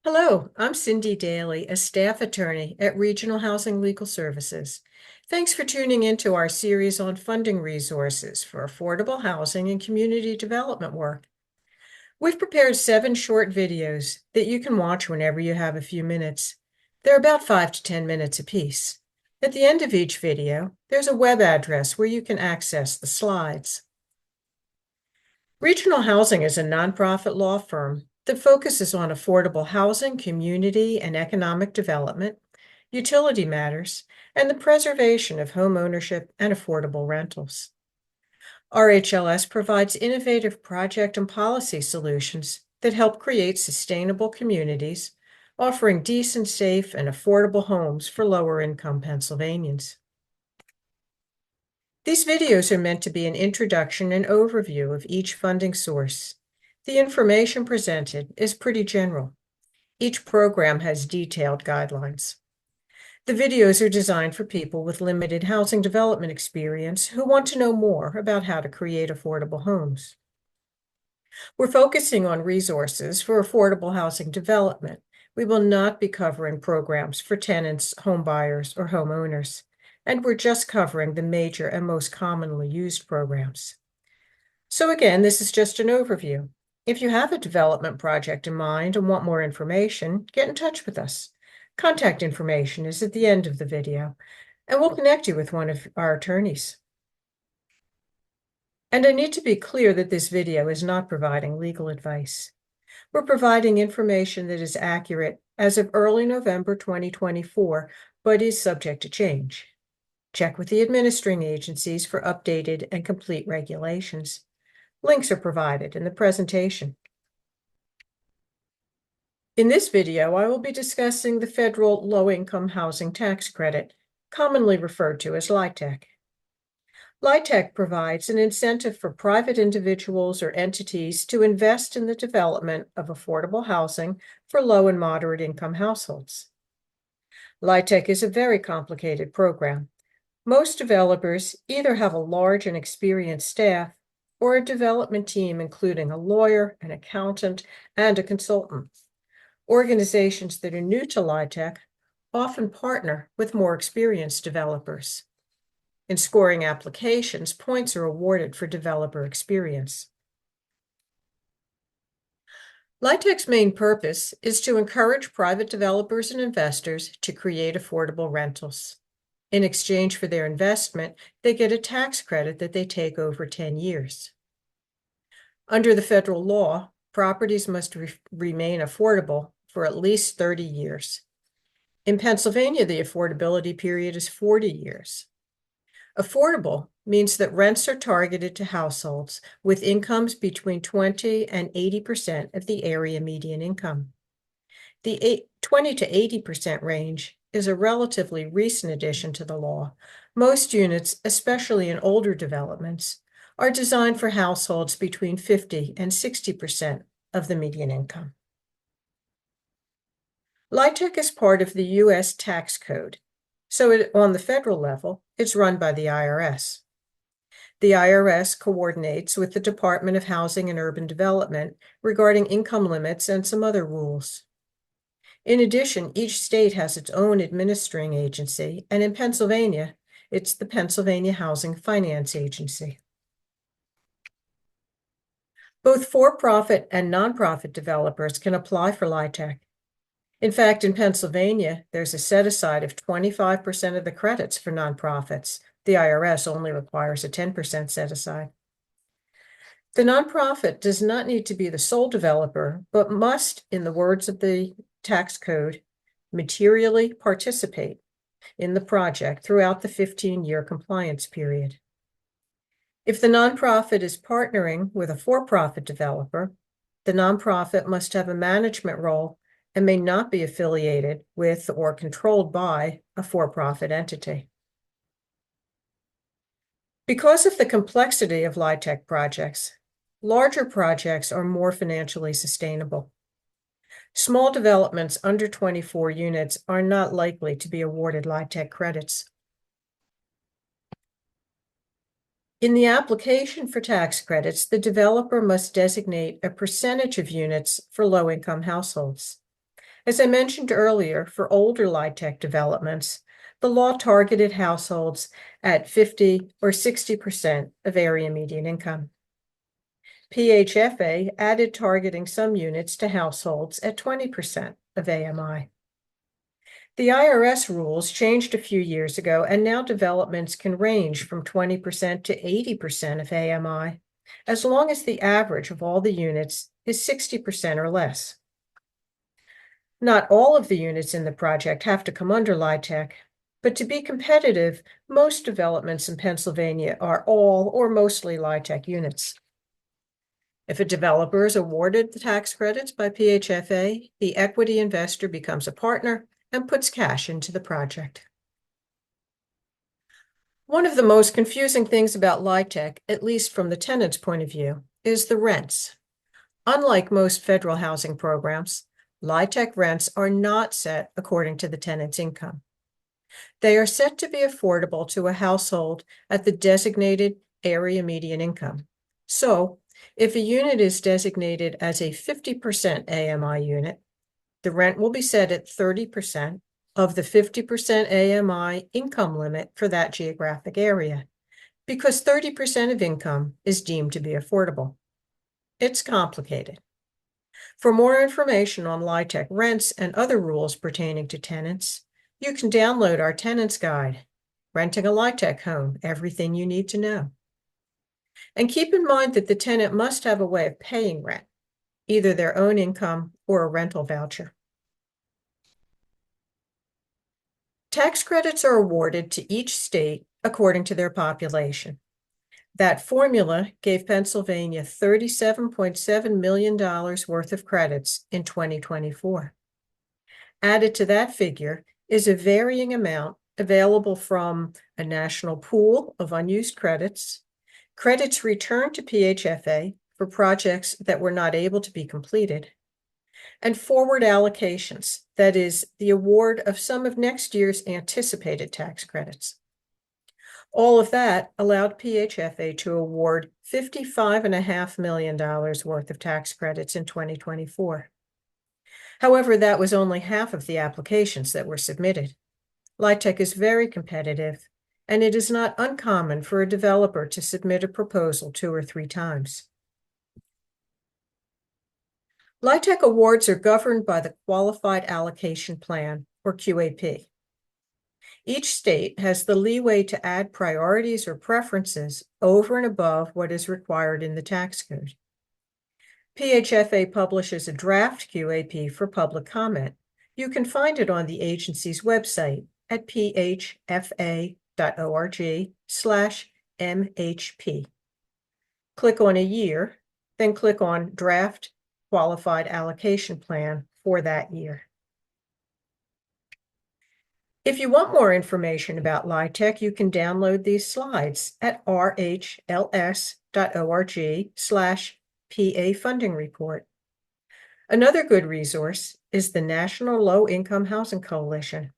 Hello, I'm Cindy Daly, a staff attorney at Regional Housing Legal Services. Thanks for tuning into our series on funding resources for affordable housing and community development work. We've prepared 7 short videos that you can watch whenever you have a few minutes. They're about 5 to 10 minutes apiece. At the end of each video, there's a web address where you can access the slides. Regional Housing is a nonprofit law firm that focuses on affordable housing, community and economic development, utility matters, and the preservation of home ownership and affordable rentals. RHLS provides innovative project and policy solutions that help create sustainable communities, offering decent, safe, and affordable homes for lower-income Pennsylvanians. These videos are meant to be an introduction and overview of each funding source. The information presented is pretty general. Each program has detailed guidelines. The videos are designed for people with limited housing development experience who want to know more about how to create affordable homes. We're focusing on resources for affordable housing development. We will not be covering programs for tenants, home buyers, or homeowners, and we're just covering the major and most commonly used programs. So again, this is just an overview. If you have a development project in mind and want more information, get in touch with us. Contact information is at the end of the video, and we'll connect you with one of our attorneys. And I need to be clear that this video is not providing legal advice. We're providing information that is accurate as of early November 2024, but is subject to change. Check with the administering agencies for updated and complete regulations. Links are provided in the presentation. In this video, I will be discussing the federal low-income housing tax credit, commonly referred to as LIHTC. LIHTC provides an incentive for private individuals or entities to invest in the development of affordable housing for low and moderate income households. LIHTC is a very complicated program. Most developers either have a large and experienced staff or a development team including a lawyer, an accountant, and a consultant. Organizations that are new to LIHTC often partner with more experienced developers. In scoring applications, points are awarded for developer experience. LIHTC's main purpose is to encourage private developers and investors to create affordable rentals. In exchange for their investment, they get a tax credit that they take over 10 years. Under the federal law, properties must remain affordable for at least 30 years. In Pennsylvania, the affordability period is 40 years. Affordable means that rents are targeted to households with incomes between 20 and 80% of the area median income. The 20 to 80% range is a relatively recent addition to the law. Most units, especially in older developments, are designed for households between 50 and 60% of the median income. LIHTC is part of the U.S. tax code, so on the federal level, it's run by the IRS. The IRS coordinates with the Department of Housing and Urban Development regarding income limits and some other rules. In addition, each state has its own administering agency, and in Pennsylvania, it's the Pennsylvania Housing Finance Agency. Both for-profit and nonprofit developers can apply for LIHTC. In fact, in Pennsylvania, there's a set-aside of 25% of the credits for nonprofits. The IRS only requires a 10% set-aside. The nonprofit does not need to be the sole developer, but must, in the words of the tax code, materially participate in the project throughout the 15-year compliance period. If the nonprofit is partnering with a for-profit developer, the nonprofit must have a management role and may not be affiliated with or controlled by a for-profit entity. Because of the complexity of LIHTC projects, larger projects are more financially sustainable. Small developments under 24 units are not likely to be awarded LIHTC credits. In the application for tax credits, the developer must designate a percentage of units for low-income households. As I mentioned earlier, for older LIHTC developments, the law targeted households at 50 or 60% of area median income. PHFA added targeting some units to households at 20% of AMI. The IRS rules changed a few years ago, and now developments can range from 20% to 80% of AMI, as long as the average of all the units is 60% or less. Not all of the units in the project have to come under LIHTC, but to be competitive, most developments in Pennsylvania are all or mostly LIHTC units. If a developer is awarded the tax credits by PHFA, the equity investor becomes a partner and puts cash into the project. One of the most confusing things about LIHTC, at least from the tenant's point of view, is the rents. Unlike most federal housing programs, LIHTC rents are not set according to the tenant's income. They are set to be affordable to a household at the designated area median income. So, if a unit is designated as a 50% AMI unit, the rent will be set at 30% of the 50% AMI income limit for that geographic area, because 30% of income is deemed to be affordable. It's complicated. For more information on LIHTC rents and other rules pertaining to tenants, you can download our Tenants Guide, Renting a LIHTC Home, Everything You Need to Know. And keep in mind that the tenant must have a way of paying rent, either their own income or a rental voucher. Tax credits are awarded to each state according to their population. That formula gave Pennsylvania $37.7 million worth of credits in 2024. Added to that figure is a varying amount available from a national pool of unused credits, credits returned to PHFA for projects that were not able to be completed, and forward allocations, that is, the award of some of next year's anticipated tax credits. All of that allowed PHFA to award $55.5 million worth of tax credits in 2024. However, that was only half of the applications that were submitted. LIHTC is very competitive, and it is not uncommon for a developer to submit a proposal 2 or 3 times. LIHTC awards are governed by the Qualified Allocation Plan, or QAP. Each state has the leeway to add priorities or preferences over and above what is required in the tax code. PHFA publishes a draft QAP for public comment. You can find it on the agency's website at phfa.org/MHP. Click on a year, then click on Draft Qualified Allocation Plan for that year. If you want more information about LIHTC, you can download these slides at rhls.org/PA Funding Report. Another good resource is the National Low Income Housing Coalition.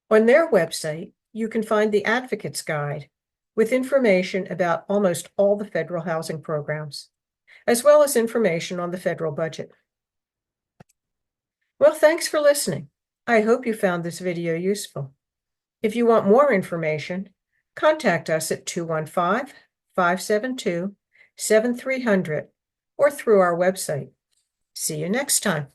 On their website, you can find the Advocates Guide with information about almost all the federal housing programs, as well as information on the federal budget. Well, thanks for listening. I hope you found this video useful. If you want more information, contact us at 215-572-7300 or through our website. See you next time.